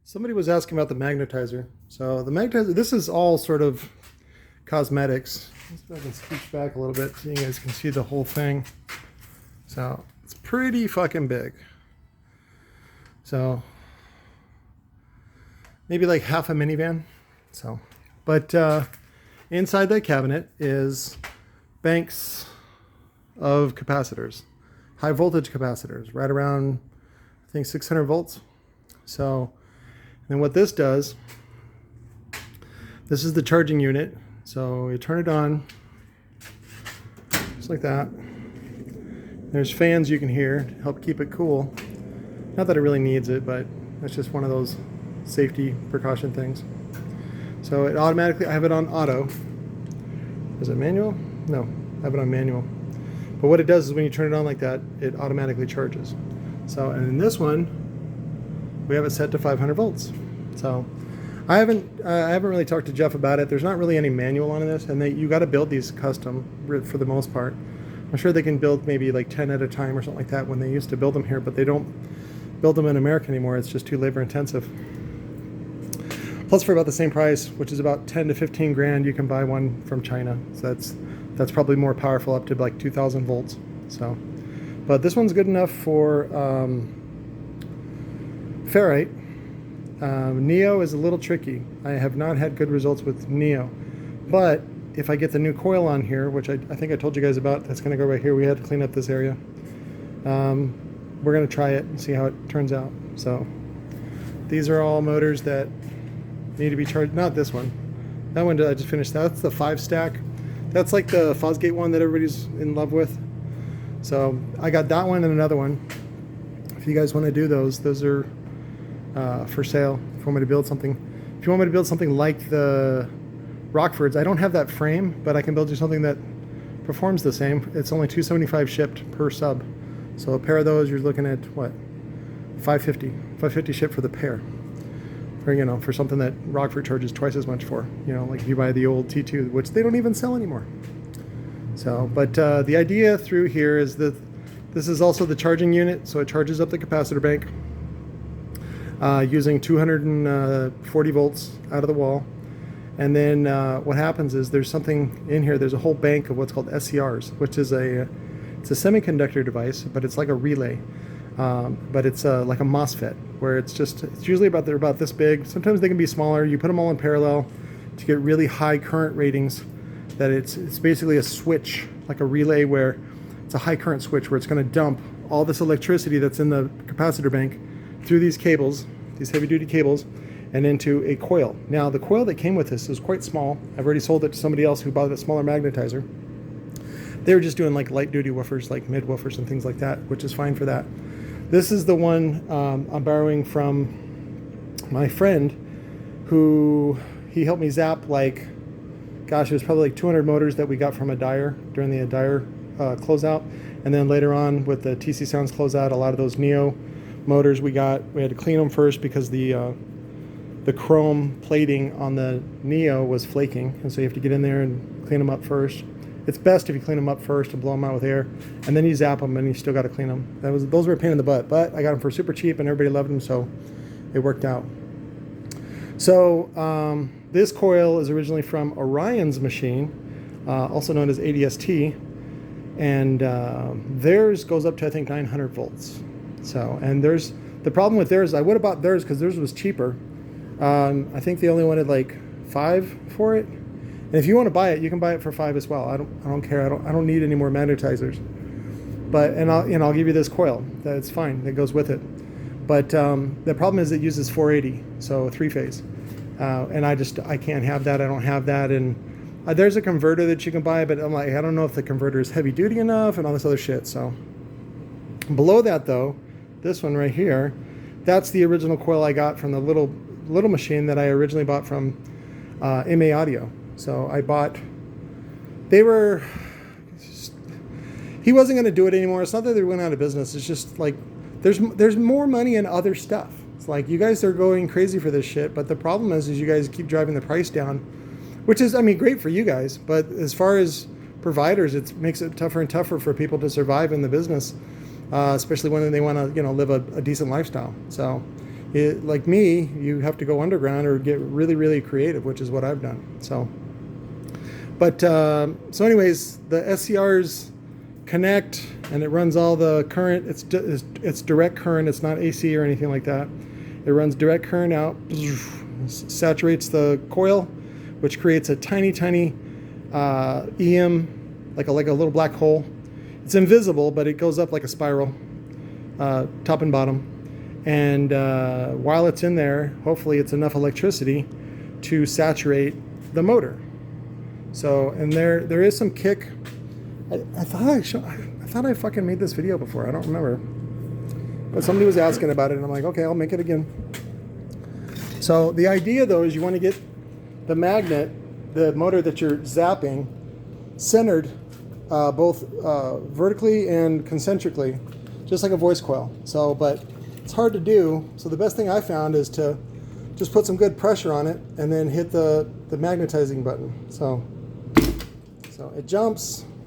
Somebody was asking about the magnetizer. So the magnetizer, this is all sort of cosmetics. Let's go ahead and scooch back a little bit so you guys can see the whole thing. So it's pretty fucking big. So maybe like half a minivan. So, but inside that cabinet is banks of capacitors, high voltage capacitors, right around I think 600 volts. So then what this does, this is the charging unit. So you turn it on, just like that. There's fans you can hear to help keep it cool. Not that it really needs it, but that's just one of those safety precaution things. So it automatically, I have it on auto. Is it manual? No, I have it on manual. But what it does is when you turn it on like that, it automatically charges. So, and in this one, we have it set to 500 volts. So I haven't really talked to Jeff about it. There's not really any manual on this, and you got to build these custom for the most part. I'm sure they can build maybe like 10 at a time or something like that when they used to build them here, but they don't build them in America anymore. It's just too labor intensive. Plus, for about the same price, which is about 10 to 15 grand, you can buy one from China. So that's probably more powerful, up to like 2,000 volts. So, but this one's good enough for ferrite. Neo is a little tricky. I have not had good results with Neo, but if I get the new coil on here, which I think I told you guys about, that's going to go right here. We had to clean up this area. We're going to try it and see how it turns out. So these are all motors that need to be charged. Not this one. That one I just finished. That's the 5-stack. That's like the Fosgate one that everybody's in love with. So I got that one and another one. If you guys want to do those are for sale. If you want me to build something, if you want me to build something like the Rockfords, I don't have that frame, but I can build you something that performs the same. It's only $275 shipped per sub. So a pair of those, you're looking at what? $550 shipped for the pair. For, for something that Rockford charges twice as much for, like if you buy the old T2, which they don't even sell anymore. So, but the idea through here is that this is also the charging unit, so it charges up the capacitor bank using 240 volts out of the wall. And then what happens is there's something in here, there's a whole bank of what's called SCRs, which is it's a semiconductor device, but it's like a relay. But it's like a MOSFET, where it's usually they're about this big. Sometimes they can be smaller. You put them all in parallel to get really high current ratings. That it's basically a switch, like a relay, where it's a high current switch where it's going to dump all this electricity that's in the capacitor bank through these cables, these heavy duty cables, and into a coil. Now the coil that came with this is quite small. I've already sold it to somebody else who bought a smaller magnetizer. They were just doing like light duty woofers, like mid woofers and things like that, which is fine for that. This is the one I'm borrowing from my friend, who he helped me zap like, gosh, it was probably like 200 motors that we got from a Dyer during the Dyer closeout. And then later on with the TC Sounds closeout, a lot of those Neo motors we had to clean them first because the chrome plating on the Neo was flaking. And so you have to get in there and clean them up first. It's best if you clean them up first and blow them out with air, and then you zap them, and you still got to clean them. Those were a pain in the butt, but I got them for super cheap, and everybody loved them, so it worked out. So this coil is originally from Orion's machine, also known as ADST, and theirs goes up to I think 900 volts. So, and the problem with theirs, I would have bought theirs because theirs was cheaper. I think they only wanted like 5 for it. And if you want to buy it, you can buy it for 5 as well. I don't care. I don't need any more magnetizers. But I'll give you this coil. That's fine. That goes with it. But the problem is it uses 480, so 3-phase. And I can't have that. I don't have that. And there's a converter that you can buy, but I'm like, I don't know if the converter is heavy duty enough and all this other shit. So below that though, this one right here, that's the original coil I got from the little machine that I originally bought from MA Audio. So he wasn't going to do it anymore. It's not that they went out of business. It's just like, there's more money in other stuff. It's like, you guys are going crazy for this shit. But the problem is you guys keep driving the price down, which is, great for you guys. But as far as providers, it makes it tougher and tougher for people to survive in the business, especially when they want to, live a decent lifestyle. So like me, you have to go underground or get really, really creative, which is what I've done. So, but so anyways, the SCRs connect and it runs all the current. It's direct current. It's not AC or anything like that. It runs direct current out, saturates the coil, which creates a tiny, tiny EM, like a little black hole. It's invisible, but it goes up like a spiral, top and bottom. And while it's in there, hopefully it's enough electricity to saturate the motor. So, and there is some kick. I thought I fucking made this video before. I don't remember. But somebody was asking about it, and I'm like, okay, I'll make it again. So the idea, though, is you want to get the magnet, the motor that you're zapping, centered both vertically and concentrically, just like a voice coil. So, but it's hard to do. So the best thing I found is to just put some good pressure on it and then hit the magnetizing button. So it jumps.